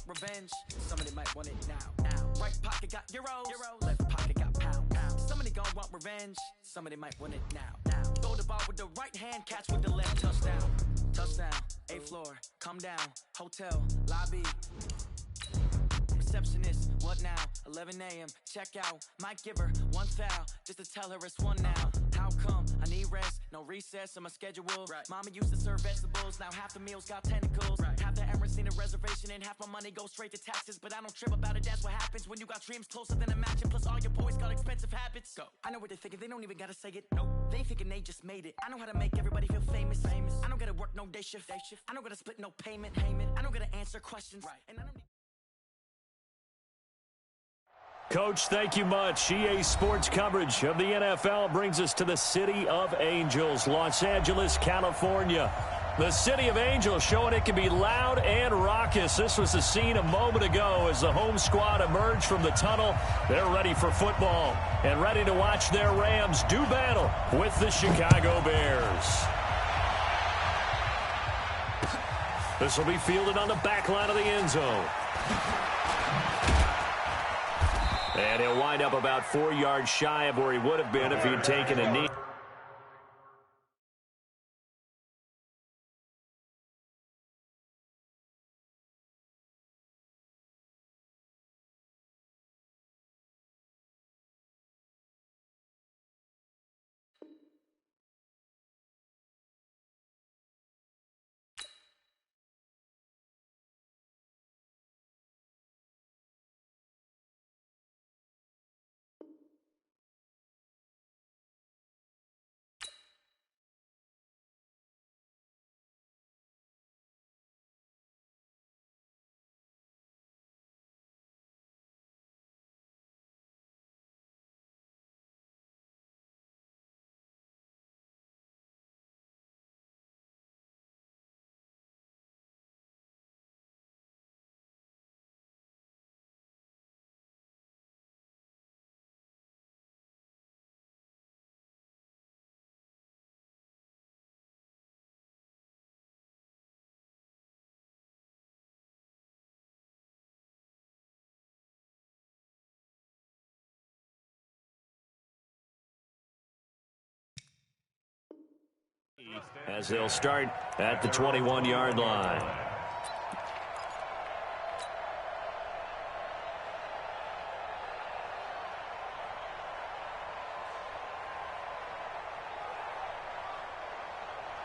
want revenge. Somebody might want it now. Right pocket got euros. Left pocket got pounds. Somebody gon' want revenge. Somebody might want it now. Throw the ball with the right hand, catch with the left. Touchdown, 8th floor, come down, hotel, lobby. Receptionist, what now? 11 a.m., check out. Might give her one foul, just to tell her it's one now. How come? I need rest, no recess in my schedule. Right. Mama used to serve vegetables, now half the meals got tentacles. Right. Half the Emirates need a reservation and half my money goes straight to taxes. But I don't trip about it, that's what happens when you got dreams closer than a match. And plus all your boys got expensive habits. Go. I know what they're thinking, they don't even gotta say it. Nope. They thinking they just made it. I know how to make everybody feel famous. I don't gotta work no day shift. I don't gotta split no payment. I don't gotta answer questions. Right. And I don't need Coach, thank you much. EA Sports coverage of the NFL brings us to the City of Angels, Los Angeles, California. The City of Angels showing it can be loud and raucous. This was the scene a moment ago as the home squad emerged from the tunnel. They're ready for football and ready to watch their Rams do battle with the Chicago Bears. This will be fielded on the back line of the end zone. And he'll wind up about 4 yards shy of where he would have been if he'd taken a knee. As they'll start at the 21-yard line.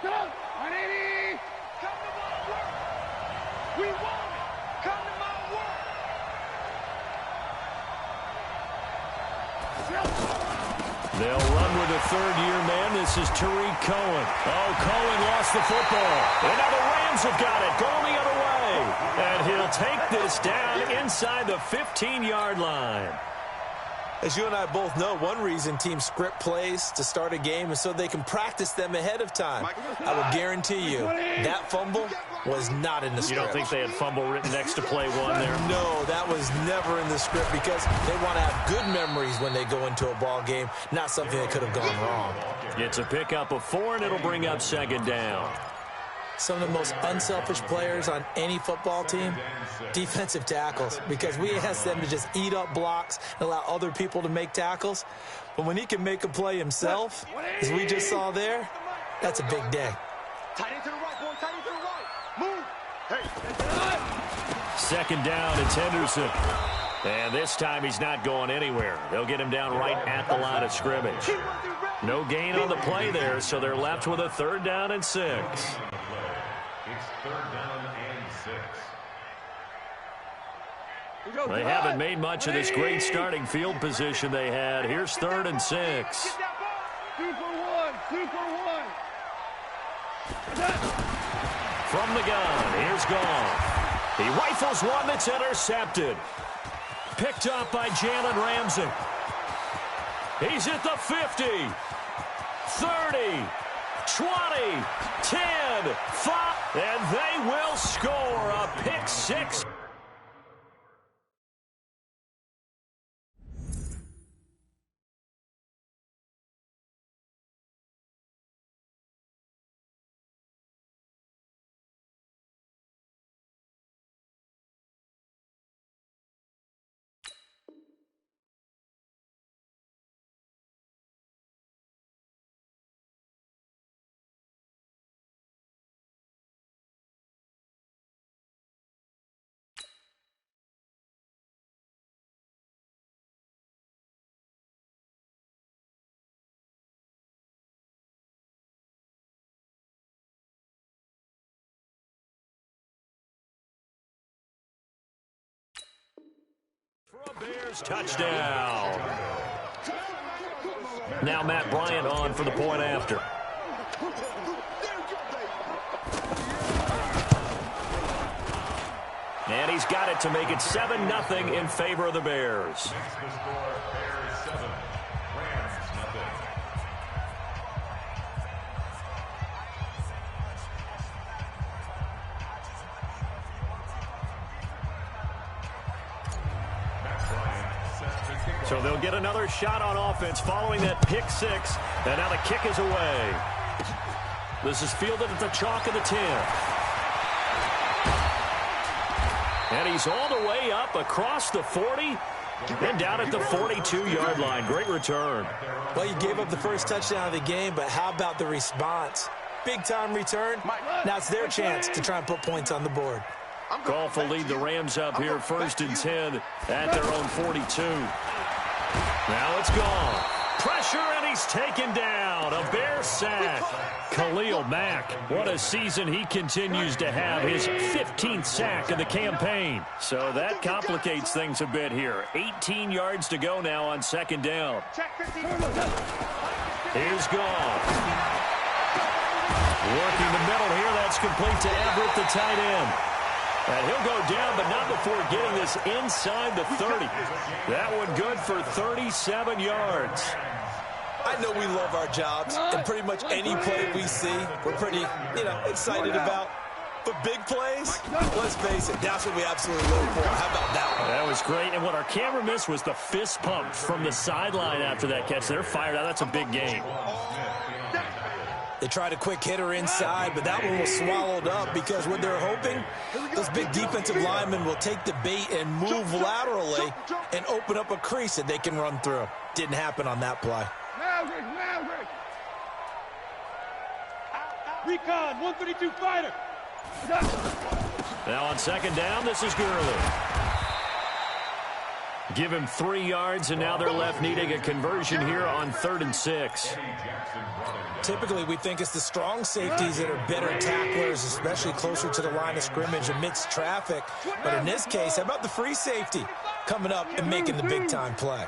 Come on, 180! Come to my work! We want it! Come to my work! They'll run with a third-year man. This is Tariq Cohen. Oh, Cohen lost the football. And now the Rams have got it. Going the other way. And he'll take this down inside the 15-yard line. As you and I both know, one reason teams script plays to start a game is so they can practice them ahead of time. I will guarantee you that fumble was not in the script. You don't think they had fumble written next to play one there? No, that was never in the script because they want to have good memories when they go into a ball game, not something that could have gone wrong. It's a pickup of 4, and it'll bring up second down. Some of the most unselfish players on any football team, defensive tackles, because we ask them to just eat up blocks and allow other people to make tackles. But when he can make a play himself, as we just saw there, that's a big day. Tight end to the right, boy. Tight end to the right. Move. Hey. Second down, it's Henderson. And this time he's not going anywhere. They'll get him down right at the line of scrimmage. No gain on the play there, so they're left with a 3rd down and 6. It's 3rd down and 6. They haven't made much of this great starting field position they had. Here's 3rd and 6. 2 for 1. 2 for 1. From the gun, here's Goff. He rifles one that's intercepted. Picked up by Jalen Ramsey. He's at the 50, 30, 20, 10, 5, and they will score a pick 6. Bears touchdown. Now Matt Bryant on for the point after. And he's got it to make it 7-0 in favor of the Bears. So they'll get another shot on offense following that pick six. And now the kick is away. This is fielded at the chalk of the 10. And he's all the way up across the 40 and down at the 42-yard line. Great return. Well, you gave up the first touchdown of the game, but how about the response? Big-time return. Now it's their chance to try and put points on the board. Goff will lead the Rams up here 1st and 10 at their own 42. Now it's gone. Pressure, and he's taken down. A Bear sack. Khalil Mack, what a season he continues to have. His 15th sack of the campaign. So that complicates things a bit here. 18 yards to go now on 2nd down. Here's Goff. Working the middle here. That's complete to Everett, the tight end. And he'll go down, but not before getting this inside the 30. That one good for 37 yards. I know we love our jobs, and pretty much any play we see, we're pretty, excited about. But big plays, let's face it, that's what we absolutely live for. How about that one? That was great, and what our camera missed was the fist pump from the sideline after that catch. They're fired out. That's a big game. They tried a quick hitter inside, but that one was swallowed up because what they're hoping, those big defensive linemen will take the bait and move laterally and open up a crease that they can run through. Didn't happen on that play. Recon, 132 fighter. Now on 2nd down, this is Gurley. Give him 3 yards, and now they're left needing a conversion here on 3rd and 6. Typically, we think it's the strong safeties that are better tacklers, especially closer to the line of scrimmage amidst traffic. But in this case, how about the free safety coming up and making the big-time play?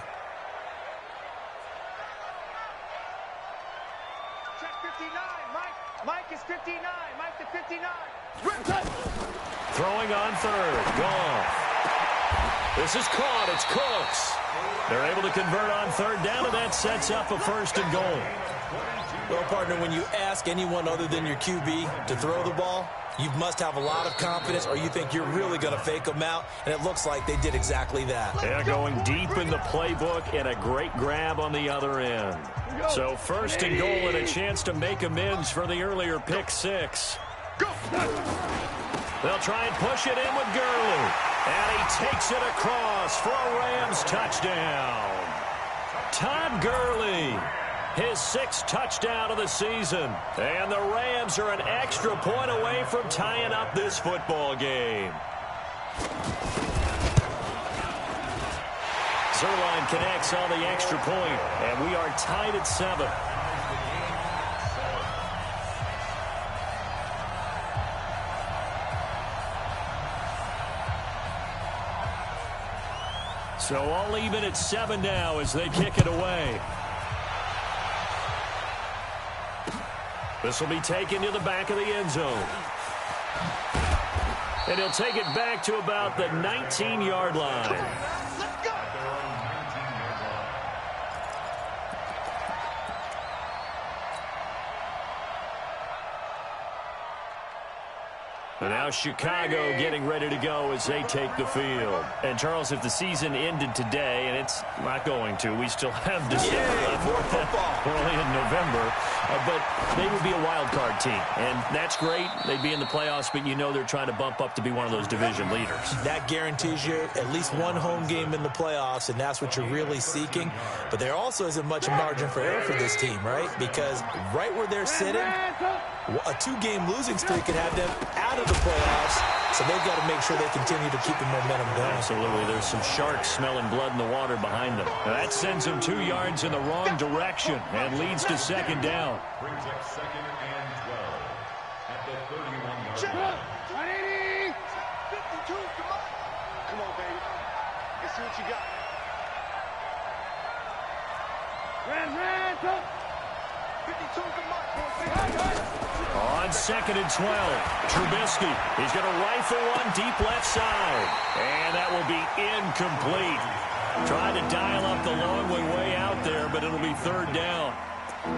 Check 59, Mike is 59, Mike to 59. Throwing on 3rd, Goff. This is caught, it's Cooks. They're able to convert on 3rd down, and that sets up a 1st and goal. Well, partner, when you ask anyone other than your QB to throw the ball, you must have a lot of confidence, or you think you're really going to fake them out, and it looks like they did exactly that. Yeah, going deep in the playbook and a great grab on the other end. So 1st and goal and a chance to make amends for the earlier pick six. They'll try and push it in with Gurley. And he takes it across for a Rams touchdown. Todd Gurley, his 6th touchdown of the season. And the Rams are an extra point away from tying up this football game. Zerline connects on the extra point, and we are tied at 7. So all even at 7 now as they kick it away. This will be taken to the back of the end zone. And he'll take it back to about the 19-yard line. And now Chicago getting ready to go as they take the field. And, Charles, if the season ended today, and it's not going to, we still have December left. More football. We're only in November. But they would be a wild card team. And that's great. They'd be in the playoffs, but you know they're trying to bump up to be one of those division leaders. That guarantees you at least one home game in the playoffs, and that's what you're really seeking. But there also isn't much margin for error for this team, right? Because right where they're sitting, a 2-game losing streak could have them out of the playoffs, so they've got to make sure they continue to keep the momentum going. Absolutely. There's some sharks smelling blood in the water behind them. Now that sends them 2 yards in the wrong direction and leads to 2nd down. Brings up 2nd and 12 at the 31-yard line. 52, come on, baby. Let's see what you got? Ran, go. 52 the mark. On 2nd and 12, Trubisky. He's going to rifle one deep left side. And that will be incomplete. Trying to dial up the long way out there, but it'll be 3rd down.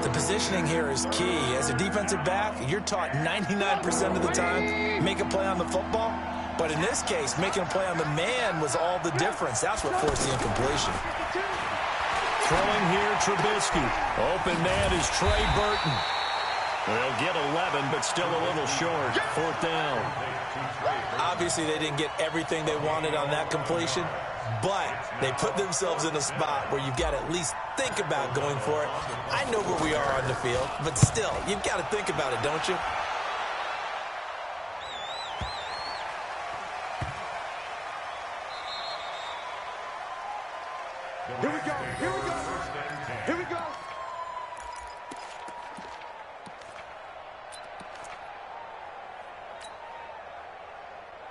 The positioning here is key. As a defensive back, you're taught 99% of the time, make a play on the football. But in this case, making a play on the man was all the difference. That's what forced the incompletion. Throwing here, Trubisky. Open man is Trey Burton. They'll get 11, but still a little short. 4th down. Obviously, they didn't get everything they wanted on that completion, but they put themselves in a spot where you've got to at least think about going for it. I know where we are on the field, but still, you've got to think about it, don't you? Here we go. Here we go. Here we go.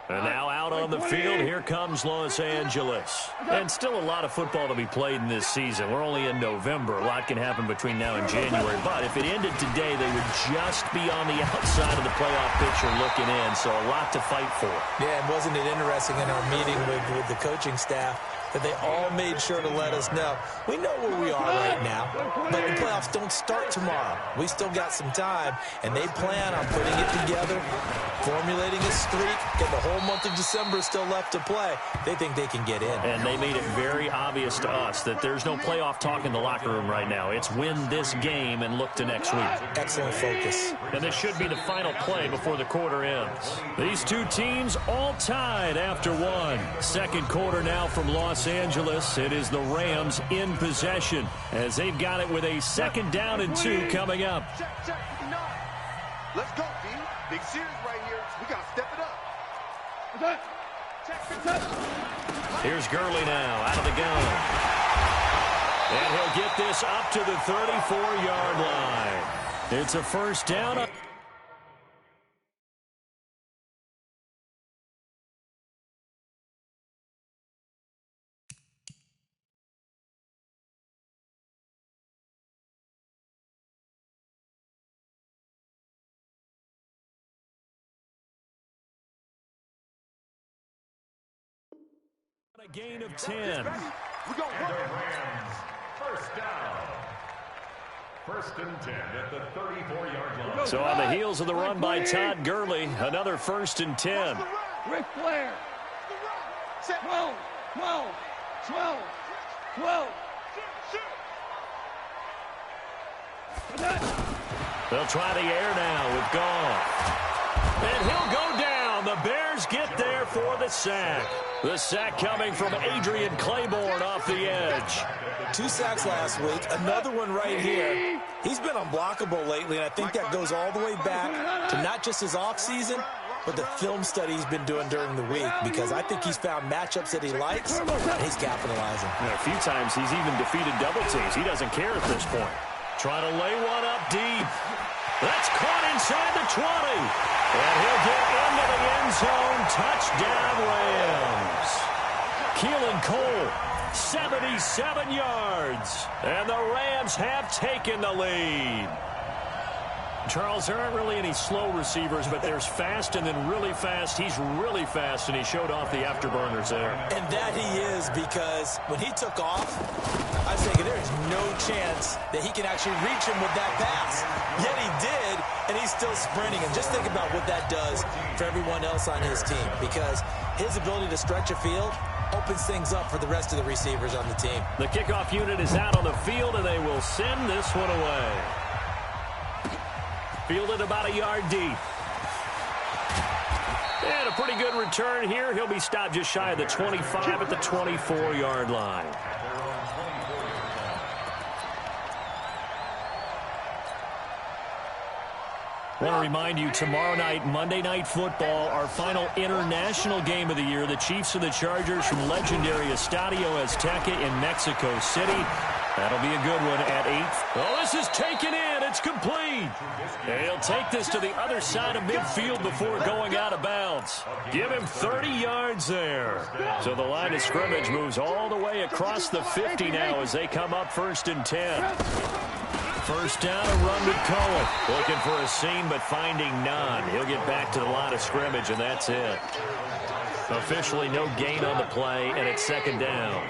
And now out on the field, here comes Los Angeles. And still a lot of football to be played in this season. We're only in November. A lot can happen between now and January. But if it ended today, they would just be on the outside of the playoff picture looking in. So a lot to fight for. Yeah, and wasn't it interesting in our meeting with the coaching staff that they all made sure to let us know, we know where we are right now, but the playoffs don't start tomorrow. We still got some time, and they plan on putting it together, formulating a streak, and the whole month of December still left to play. They think they can get in. And they made it very obvious to us that there's no playoff talk in the locker room right now. It's win this game and look to next week. Excellent focus. And this should be the final play before the quarter ends. These two teams all tied after one. 2nd quarter now from Los Angeles. It is the Rams in possession as they've got it with a 2nd down and 2 coming up. Check. Let's go, D. Big series right here. We got to step it up. Here's Gurley now out of the gun. And he'll get this up to the 34-yard line. It's a 1st down. A gain of 10. We're going and the Rams, 1st down. 1st and 10 at the 34-yard line. So on the heels of the run by Todd Gurley, another 1st and 10. Ric Flair. 12. They'll try the air now with Goff. And he'll go down. The Bears get there for the sack. The sack coming from Adrian Claiborne off the edge. 2 sacks last week, another one right here. He's been unblockable lately, and I think that goes all the way back to not just his offseason, but the film study he's been doing during the week, because I think he's found matchups that he likes, and he's capitalizing. And a few times he's even defeated double teams. He doesn't care at this point. Trying to lay one up deep. That's caught inside the 20. And he'll get into the end zone. Touchdown, Rams. Keelan Cole, 77 yards. And the Rams have taken the lead. Charles, there aren't really any slow receivers, but there's fast and then really fast. He's really fast, and he showed off the afterburners there. And that he is, because when he took off, I was thinking there's no chance that he can actually reach him with that pass. Yet he did, and he's still sprinting. And just think about what that does for everyone else on his team, because his ability to stretch a field opens things up for the rest of the receivers on the team. The kickoff unit is out on the field, and they will send this one away. Fielded about a yard deep. And a pretty good return here. He'll be stopped just shy of the 25 at the 24-yard line. I want to remind you, tomorrow night, Monday Night Football, our final international game of the year, the Chiefs and the Chargers from legendary Estadio Azteca in Mexico City. That'll be a good one at 8. Oh, this is taken in. It's complete. And he'll take this to the other side of midfield before going out of bounds. Give him 30 yards there. So the line of scrimmage moves all the way across the 50 now as they come up 1st and 10. First down, a run to Cohen. Looking for a seam, but finding none. He'll get back to the line of scrimmage, and that's it. Officially no gain on the play, and it's 2nd down.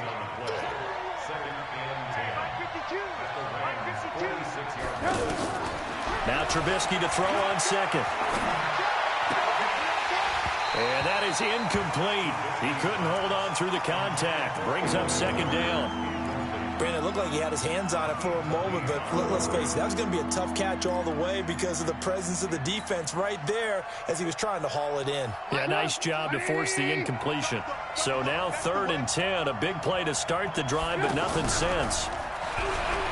Now Trubisky to throw on 2nd. And that is incomplete. He couldn't hold on through the contact. Brings up 2nd down. Brandon, it looked like he had his hands on it for a moment, but let's face it, that was going to be a tough catch all the way because of the presence of the defense right there as he was trying to haul it in. Yeah, nice job to force the incompletion. So now 3rd and 10, a big play to start the drive, but nothing since.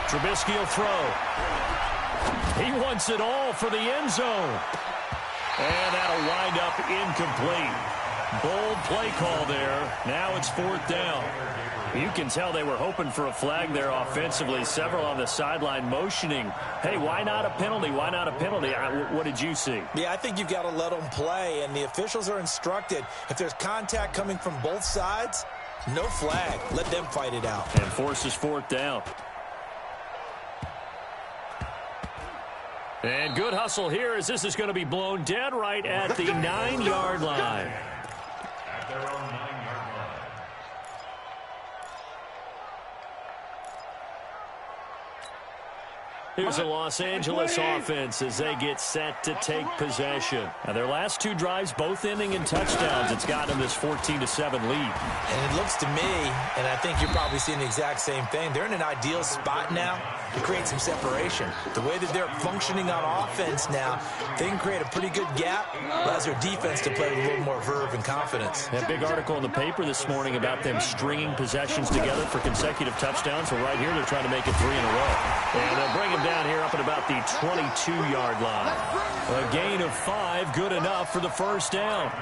Trubisky will throw. He wants it all for the end zone. And that'll wind up incomplete. Bold play call there. Now it's 4th down. You can tell they were hoping for a flag there offensively. Several on the sideline motioning, hey, why not a penalty? Why not a penalty? What did you see? Yeah, I think you've got to let them play, and the officials are instructed. If there's contact coming from both sides, no flag. Let them fight it out. And forces 4th down. And good hustle here as this is going to be blown dead right at the 9-yard line. At their own 9-yard line. Here's the Los Angeles offense as they get set to take possession. Now, their last 2 drives, both ending in touchdowns. It's gotten them this 14-7 lead. And it looks to me, and I think you're probably seeing the exact same thing, they're in an ideal spot now to create some separation. The way that they're functioning on offense now, they can create a pretty good gap, allows their defense to play with a little more verve and confidence. That big article in the paper this morning about them stringing possessions together for consecutive touchdowns. So right here, they're trying to make it 3 in a row. And they'll bring him down here up at about the 22-yard line. A gain of 5, good enough for the 1st down.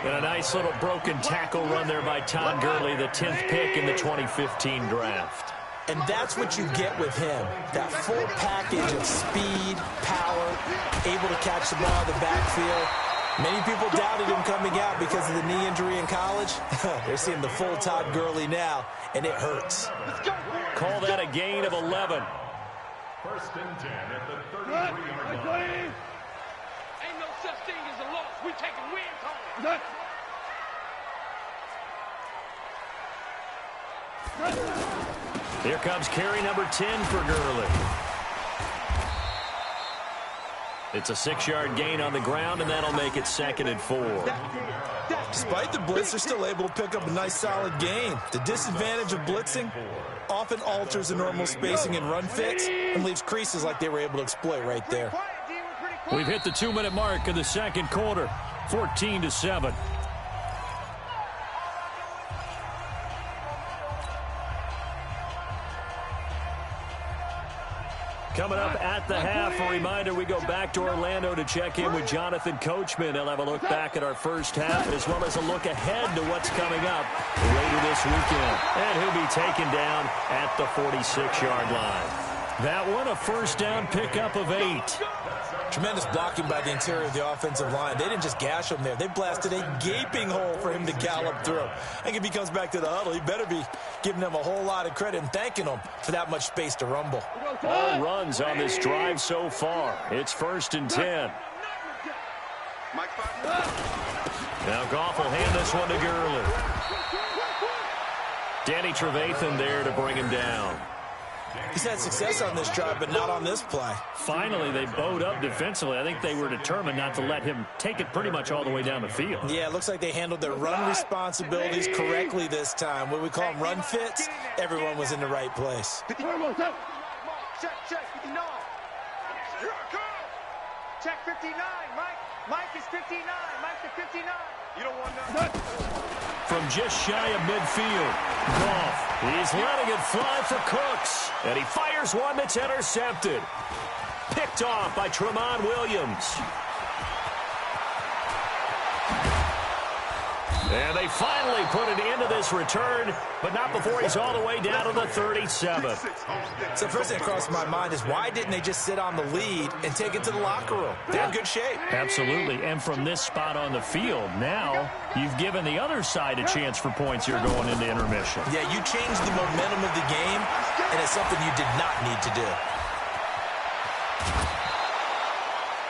And a nice little broken tackle run there by Todd Gurley, the 10th pick in the 2015 draft. And that's what you get with him, that full package of speed, power, able to catch the ball in the backfield. Many people doubted him coming out because of the knee injury in college. They're seeing the full Todd Gurley now, and it hurts. Call that a gain of 11. 1st and 10 at the 33-yard line. Ain't no such thing as a loss. We taking wins home. Here comes carry number 10 for Gurley. It's a 6-yard gain on the ground, and that'll make it 2nd and 4. Despite the blitz, they're still able to pick up a nice, solid gain. The disadvantage of blitzing often alters the normal spacing and run fits and leaves creases like they were able to exploit right there. We've hit the 2-minute mark of the 2nd quarter, 14-7. Coming up at the half, a reminder, we go back to Orlando to check in with Jonathan Coachman. He'll have a look back at our first half as well as a look ahead to what's coming up later this weekend. And he'll be taken down at the 46-yard line. That one, a 1st down pickup of 8. Tremendous blocking by the interior of the offensive line. They didn't just gash him there. They blasted a gaping hole for him to gallop through. I think if he comes back to the huddle, he better be giving them a whole lot of credit and thanking them for that much space to rumble. All runs on this drive so far. It's 1st and 10. Now Goff will hand this one to Gurley. Danny Trevathan there to bring him down. He's had success on this drive, but not on this play. Finally, they bowed up defensively. I think they were determined not to let him take it pretty much all the way down the field. Yeah, it looks like they handled their run responsibilities correctly this time. What we call them run fits, everyone was in the right place. Check, 59. Check 59, Mike. Mike is 59. Mike is 59. You don't want nothing. From just shy of midfield, Goff, he's letting it fly for Cooks. And he fires one that's intercepted. Picked off by Tramon Williams. And they finally put it into this this return, but not before he's all the way down to the 37. So first thing that crosses my mind is why didn't they just sit on the lead and take it to the locker room? They're in good shape. Absolutely, and from this spot on the field, now you've given the other side a chance for points here going into intermission. Yeah, you changed the momentum of the game, and it's something you did not need to do.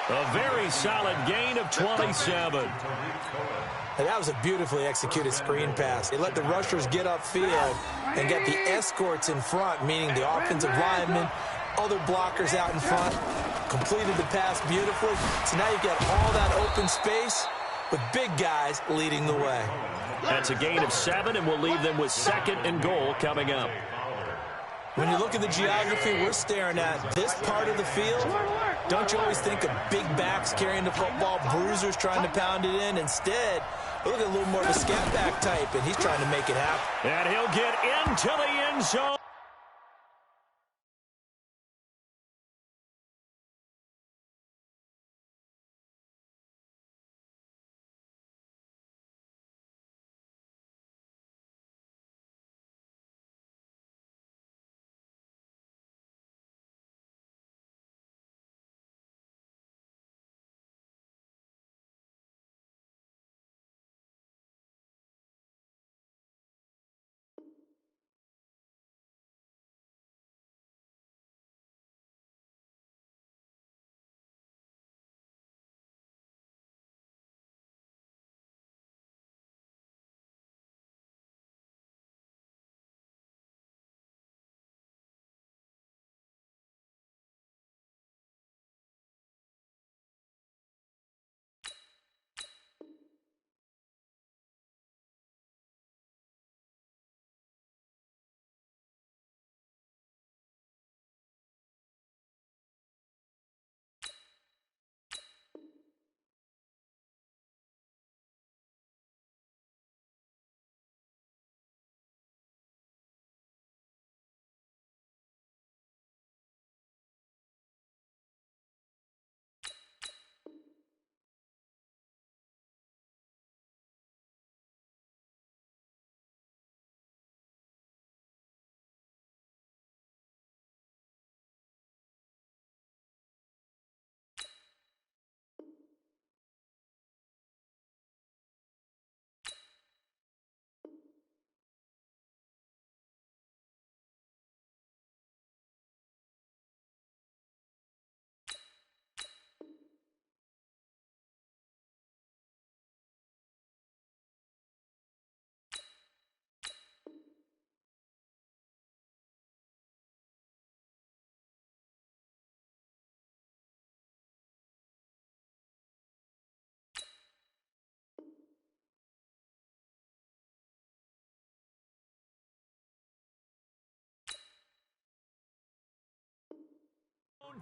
A very solid gain of 27. And that was a beautifully executed screen pass. They let the rushers get upfield and get the escorts in front, meaning the offensive linemen, other blockers out in front, completed the pass beautifully. So now you've got all that open space with big guys leading the way. That's a gain of 7, and we'll leave them with 2nd and goal coming up. When you look at the geography we're staring at, this part of the field, don't you always think of big backs carrying the football, bruisers trying to pound it in? Instead, look at a little more of a scat back type, and he's trying to make it happen. And he'll get into the end zone.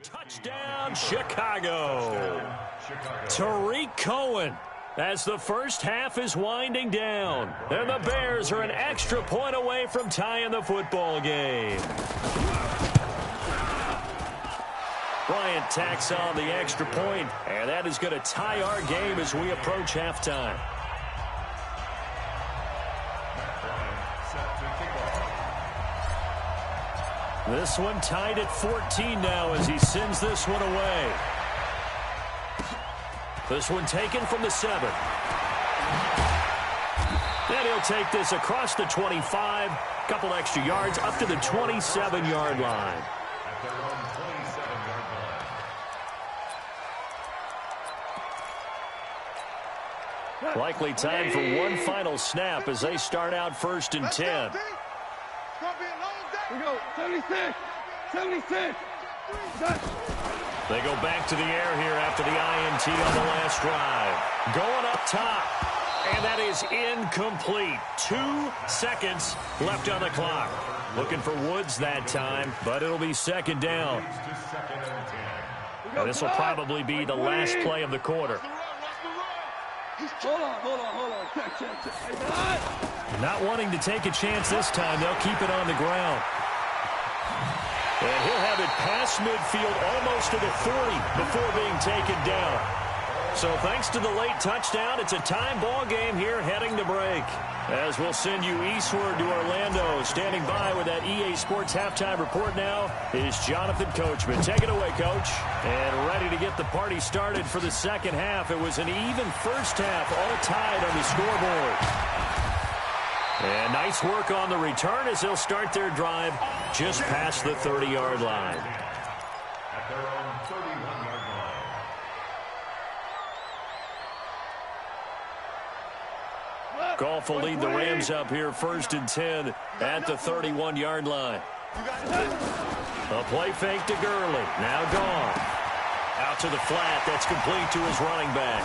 Touchdown, Chicago. Tariq Cohen as the first half is winding down. And the Bears are an extra point away from tying the football game. Bryant tacks on the extra point, and that is going to tie our game as we approach halftime. This one tied at 14 now as he sends this one away. This one taken from the 7. And he'll take this across the 25. Couple extra yards up to the 27-yard line. Likely time for one final snap as they start out 1st and 10. We go, 76, 76. They go back to the air here after the INT on the last drive. Going up top, and that is incomplete. 2 seconds left on the clock. Looking for Woods that time, but it'll be 2nd down. And this will probably be the last play of the quarter. Hold on. Check. Not wanting to take a chance this time, they'll keep it on the ground. And he'll have it past midfield almost to the 40 before being taken down. So thanks to the late touchdown, it's a time ball game here heading to break. As we'll send you eastward to Orlando. Standing by with that EA Sports halftime report now is Jonathan Coachman. Take it away, Coach. And ready to get the party started for the second half. It was an even first half, all tied on the scoreboard. And nice work on the return as they'll start their drive just past the 30-yard line. At their own 31-yard line. Goff will lead the Rams up here 1st and 10 at the 31-yard line. A play fake to Gurley. Now Goff. Out to the flat. That's complete to his running back.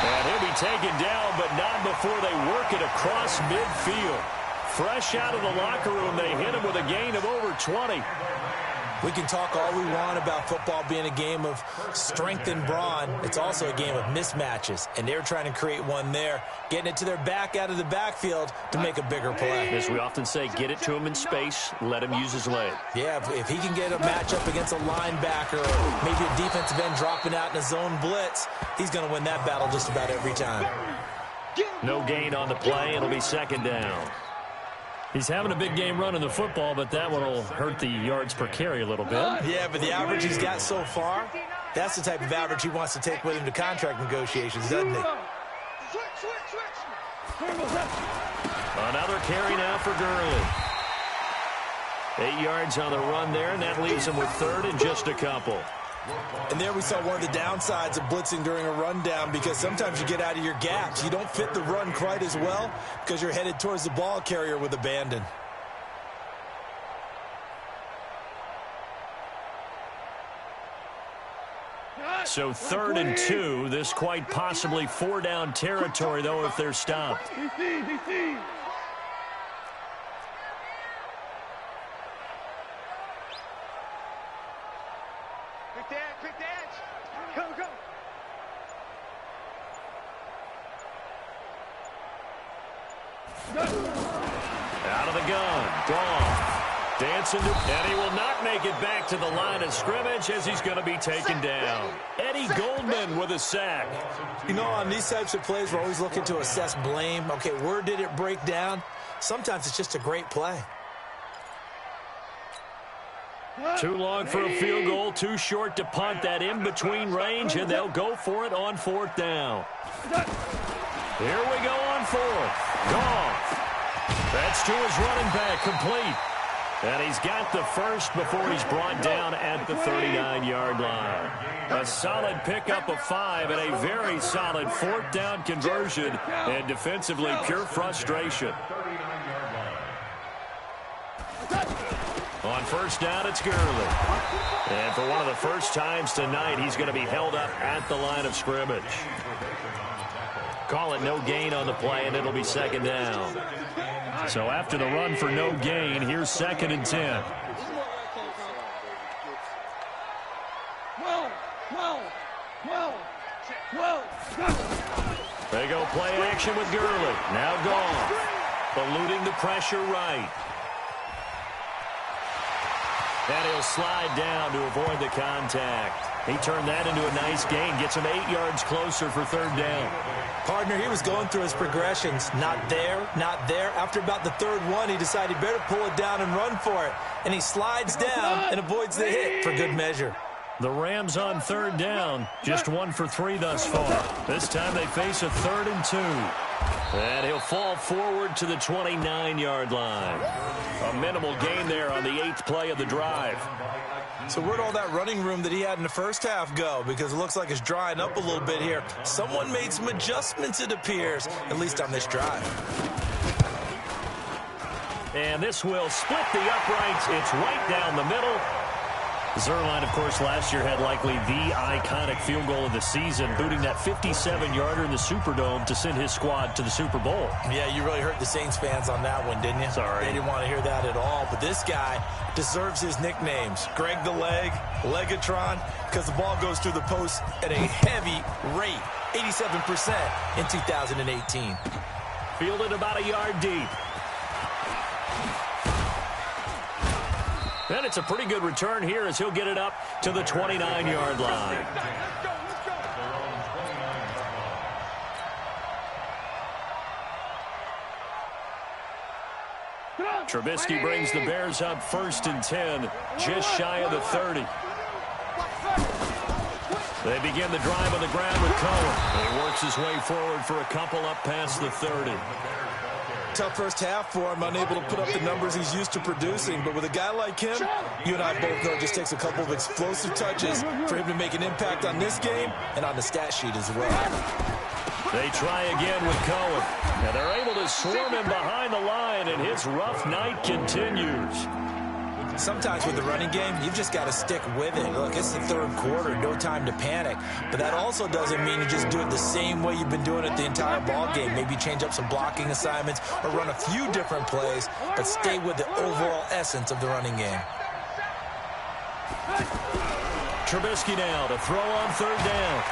And he'll be taken down, but not before they work it across midfield. Fresh out of the locker room, they hit him with a gain of over 20. We can talk all we want about football being a game of strength and brawn. It's also a game of mismatches, and they're trying to create one there, getting it to their back out of the backfield to make a bigger play. As we often say, get it to him in space, let him use his leg. Yeah, if he can get a matchup against a linebacker or maybe a defensive end dropping out in a zone blitz, he's going to win that battle just about every time. No gain on the play. It'll be 2nd down. He's having a big game running the football, but that one will hurt the yards per carry a little bit. Yeah, but the average he's got so far, that's the type of average he wants to take with him to contract negotiations, doesn't he? Another carry now for Gurley. 8 yards on the run there, and that leaves him with 3rd and just a couple. And there we saw one of the downsides of blitzing during a rundown, because sometimes you get out of your gaps. You don't fit the run quite as well because you're headed towards the ball carrier with abandon. So 3rd and 2. This quite possibly 4-down territory, though, if they're stopped. Quick dance. Go. Out of the gun. Goff. Dancing to, and he will not make it back to the line of scrimmage as he's going to be taken down. Eddie Goldman with a sack. You know, on these types of plays, we're always looking to assess blame. Okay, where did it break down? Sometimes it's just a great play. Too long for a field goal, too short to punt. That in-between range, and they'll go for it on 4th down. Here we go on 4th. Goff. That's to his running back, complete. And he's got the first before he's brought down at the 39-yard line. A solid pickup of 5 and a very solid 4th down conversion, and defensively pure frustration. On 1st down, it's Gurley. And for one of the first times tonight, he's going to be held up at the line of scrimmage. Call it no gain on the play, and it'll be 2nd down. So after the run for no gain, here's 2nd and 10. They go play action with Gurley. Now Goff. Eluding the pressure right. And he'll slide down to avoid the contact. He turned that into a nice gain. Gets him 8 yards closer for 3rd down. Partner, he was going through his progressions. Not there, not there. After about the 3rd one, he decided he better pull it down and run for it. And he slides down and avoids the hit for good measure. The Rams on 3rd down. Just 1 for 3 thus far. This time they face a 3rd and 2. And he'll fall forward to the 29-yard line. A minimal gain there on the 8th play of the drive. So where'd all that running room that he had in the first half go? Because it looks like it's drying up a little bit here. Someone made some adjustments, it appears, at least on this drive. And this will split the uprights. It's right down the middle. Zerline, of course, last year had likely the iconic field goal of the season, booting that 57-yarder in the Superdome to send his squad to the Super Bowl. Yeah, you really hurt the Saints fans on that one, didn't you? Sorry. They didn't want to hear that at all. But this guy deserves his nicknames. Greg the Leg, Legatron, because the ball goes through the post at a heavy rate, 87% in 2018. Fielded about a yard deep. And it's a pretty good return here as he'll get it up to the 29-yard line. Trubisky brings the Bears up 1st and 10, just shy of the 30. They begin the drive on the ground with Cohen. He works his way forward for a couple up past the 30. Tough first half for him, unable to put up the numbers he's used to producing. But with a guy like him, you and I both know it just takes a couple of explosive touches for him to make an impact on this game and on the stat sheet as well. They try again with Cohen. And they're able to swarm him behind the line, and his rough night continues. Sometimes with the running game, you've just got to stick with it. Look, it's the third quarter, no time to panic. But that also doesn't mean you just do it the same way you've been doing it the entire ball game. Maybe change up some blocking assignments or run a few different plays, but stay with the overall essence of the running game. Trubisky now to throw on 3rd down.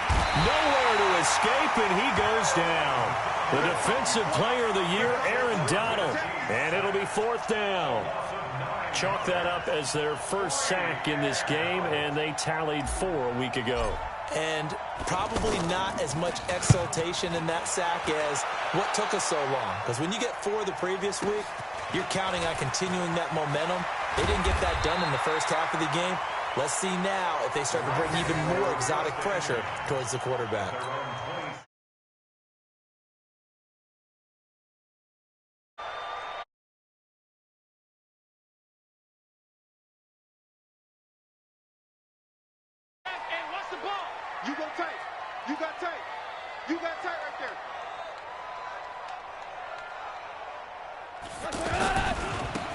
Nowhere to escape, and he goes down. The defensive player of the year, Aaron Donald. And it'll be 4th down. Chalk that up as their first sack in this game, and they tallied 4 a week ago. And probably not as much exultation in that sack as what took us so long. Because when you get 4 the previous week, you're counting on continuing that momentum. They didn't get that done in the first half of the game. Let's see now if they start to bring even more exotic pressure towards the quarterback. You go tight. You got tight. You got tight right there.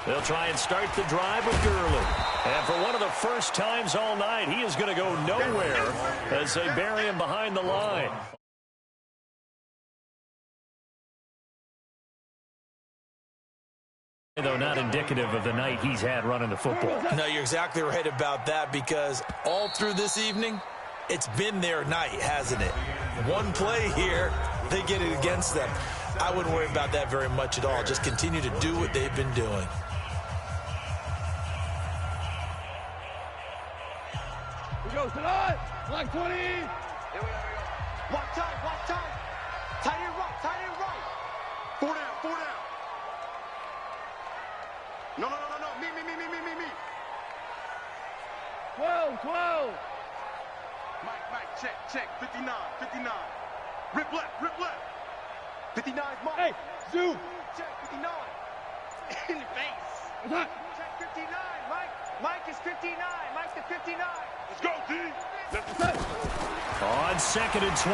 They'll try and start the drive with Gurley. And for one of the first times all night, he is going to go nowhere as they bury him behind the line. Though not indicative of the night he's had running the football. No, you're exactly right about that, because all through this evening, it's been their night, hasn't it? One play here, they get it against them. I wouldn't worry about that very much at all. Just continue to do what they've been doing. He goes tonight. Like 20. Here we go. Watch time. Tight end right. 4 down. No. Me. 12. Mike, check. 59. Rip left. 59 is Mike. Hey, zoom. Check, 59. In the face. Check 59, Mike. Mike is 59. Mike's the 59. Let's go, D. On 2nd and 12,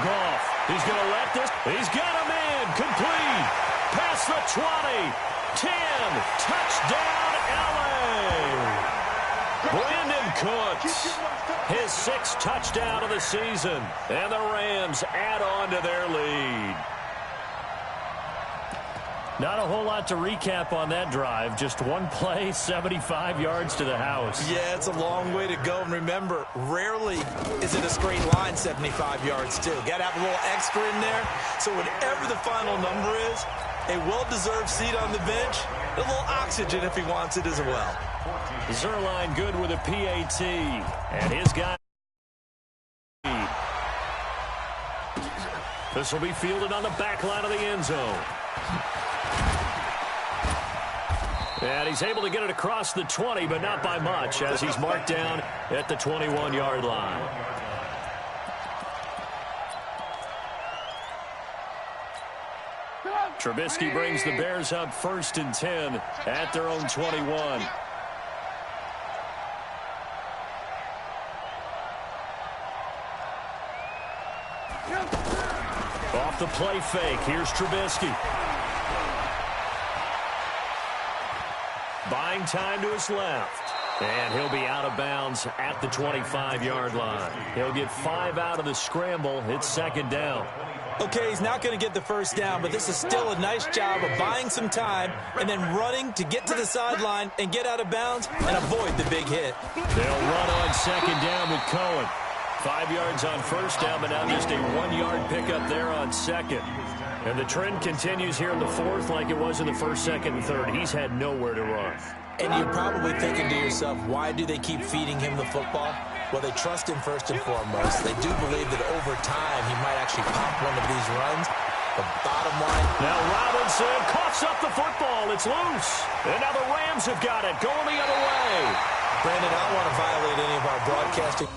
Goff. He's going to let this. He's got a man. Complete. Past the 20. 10. Touchdown, LA. Brandon Cooks. His 6th touchdown of the season. And the Rams add on to their lead. Not a whole lot to recap on that drive. Just one play, 75 yards to the house. Yeah, it's a long way to go. And remember, rarely is it a straight line 75 yards, too. Got to have a little extra in there. So whatever the final number is, a well-deserved seat on the bench, a little oxygen if he wants it as well. Zerline good with a PAT. And his guy. This will be fielded on the back line of the end zone. And he's able to get it across the 20, but not by much, as he's marked down at the 21-yard line. Trubisky brings the Bears up 1st and 10 at their own 21. Off the play fake, here's Trubisky. Buying time to his left. And he'll be out of bounds at the 25-yard line. He'll get 5 out of the scramble. It's 2nd down. Okay, he's not going to get the first down, but this is still a nice job of buying some time and then running to get to the sideline and get out of bounds and avoid the big hit. They'll run on 2nd down with Cohen. 5 yards on 1st down, but now just a 1-yard pickup there on 2nd. And the trend continues here in the 4th like it was in the 1st, 2nd, and 3rd. He's had nowhere to run. And you're probably thinking to yourself, why do they keep feeding him the football? Well, they trust him first and foremost. They do believe that over time he might actually pop one of these runs. The bottom line. Now Robinson coughs up the football. It's loose. And now the Rams have got it. Going the other way. Brandon, I don't want to violate any of our broadcasting.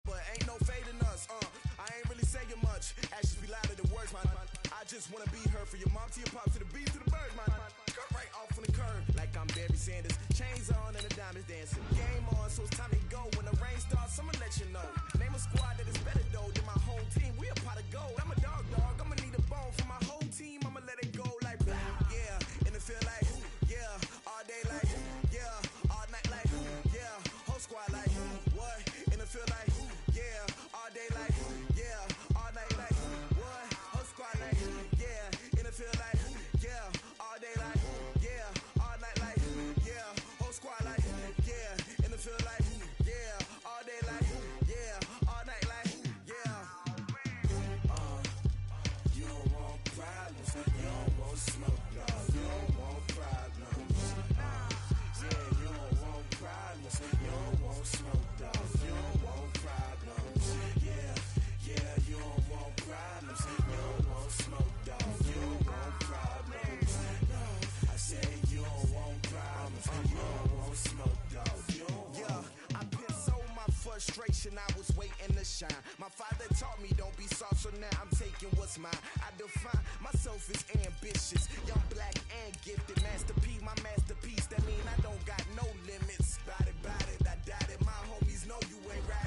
But ain't no fading us, I ain't really saying much. Actions be louder than words, man. I just wanna be heard. For your mom to your pop to the beat to the birds, man. Cut right off on the curb, like I'm Barry Sanders. Chains on and the diamonds dancing. Game on, so it's time to go. When the rain starts, I'ma let you know. Name a squad that is better though than my home team. We a pot of gold. I'm a dog. I'ma need a bone for my whole team. I'ma let it go like blah. Yeah, and it feel like yeah, all day like yeah, all night like yeah, whole squad like what? And it feel like yeah, all day like yeah, all night like what? Whole squad like yeah, and it feel like yeah, all day like yeah, all night like yeah, whole squad like yeah, and it feel like yeah, all day like yeah, all night like yeah. You don't want problems, you don't want smoke, dog. You don't want problems. Yeah, you don't want problems, you don't want smoke, dog. You don't want problems. Yeah, you don't want problems, you don't want smoke, dog. You don't want problems. No, I said you don't want problems, you don't want smoke, dog. You don't want. Yeah, I been so my frustration, I was waiting to shine. My father taught me don't be soft, so now I'm taking what's mine. I define myself as ambitious, young, black, and gifted. Masterpiece, my masterpiece. That mean I don't got no limits. Bout it, I doubt it. My homies know you ain't right.